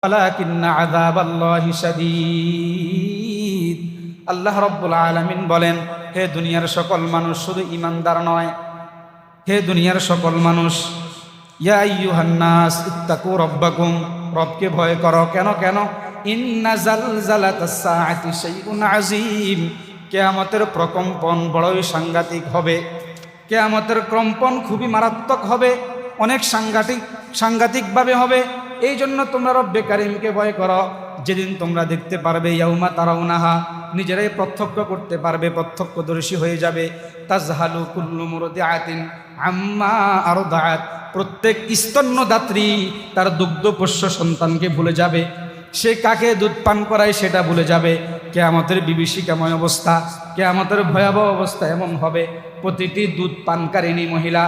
ওয়ালাকিন্না আযাবাল্লাহি শাদীদ। আল্লাহ রাব্বুল আলামিন বলেন, হে দুনিয়ার সকল মানুষ, শুধু ঈমানদার নয়, হে দুনিয়ার সকল মানুষ, ইয়া আইয়ুহান নাস ইত্তাকু রাব্বাকুম, রবকে ভয় করো। কেন কেন? ইন্না জালজালাতাস সাআতি শাইউন আযীম, কিয়ামতের প্রকম্পন বড়ই সাংঘাতিক হবে। কিয়ামতের কম্পন খুবই মারাত্মক হবে, অনেক সাংঘাতিকভাবে হবে। এই জন্য তোমরা রব্বে কারিমকে ভয় করো। যেদিন তোমরা দেখতে পারবে, ইয়াউমা তারাউনাহা, নিজেরাই প্রত্যক্ষ করতে পারবে, প্রত্যক্ষদর্শী হয়ে যাবে। তাজহালু কুল্লু মুরদিআতিন আম্মা আরদাআত, প্রত্যেক স্তন্যদাত্রী তার দুগ্ধপোষ্য সন্তানকে ভুলে যাবে, সে কাকে দুধ পান করায় সেটা ভুলে যাবে। কিয়ামতের বিভীষিকাময় অবস্থা, কিয়ামতের ভয়াবহ অবস্থা এমন হবে, প্রতিটি দুধ পানকারিণী মহিলা,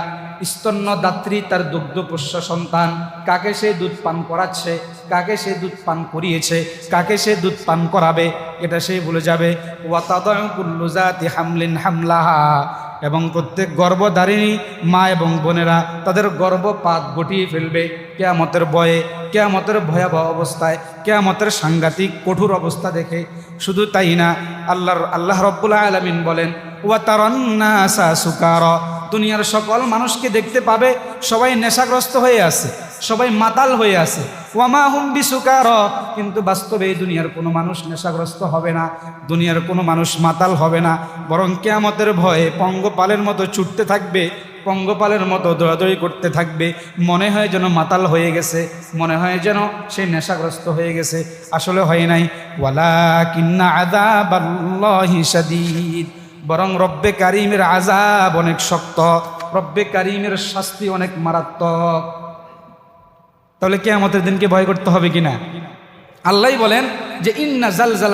স্তন্যদাত্রী তার দুগ্ধপোষ্য সন্তান, কাকে সে দুধ পান করাচ্ছে, কাকে সে দুধ পান করিয়েছে, কাকে সে দুধ পান করাবে, এটা সে ভুলে যাবে। ওয়াতাদাউ কুল্লু যাতি হামলিন হামলাহা, এবং প্রত্যেক গর্ভধারিণী মা এবং বোনেরা তাদের গর্ভপাত ঘটিয়ে ফেলবে কিয়ামতের ভয়ে, কিয়ামতের ভয়াবহ অবস্থায়, কিয়ামতের সাংঘাতিক কঠোর অবস্থা দেখে। শুধু তাই না, আল্লাহ রাব্বুল আলামিন বলেন, ওয়া তারান নাসা সুকারা, দুনিয়ার সকল মানুষকে দেখতে পাবে সবাই নেশাগ্রস্ত হয়ে আছে, সবাই মাতাল হয়ে আছে। ওয়ামা হুম বিসুকারা, কিন্তু বাস্তবে এই দুনিয়ার কোনো মানুষ নেশাগ্রস্ত হবে না, দুনিয়ার কোনো মানুষ মাতাল হবে না, বরং কিয়ামতের ভয়ে পঙ্গপালের মতো ছুটতে থাকবে, পঙ্গপালের মতো দৌড়াদৌড়ি করতে থাকবে। মনে হয় যেন মাতাল হয়ে গেছে, মনে হয় যেন সে নেশাগ্রস্ত হয়ে গেছে, আসলে হয় নাই। ওয়ালাকিন্না আযাবাল্লাহি শাদীদ, বরং রব্বে কারিমের আযাব অনেক শক্ত, রব্বে কারিমের শাস্তি অনেক মারাত্মক। তাহলে কিয়ামতের দিনকে ভয় করতে হবে কিনা? আল্লাহই বলেন যে ইন্না জালজালা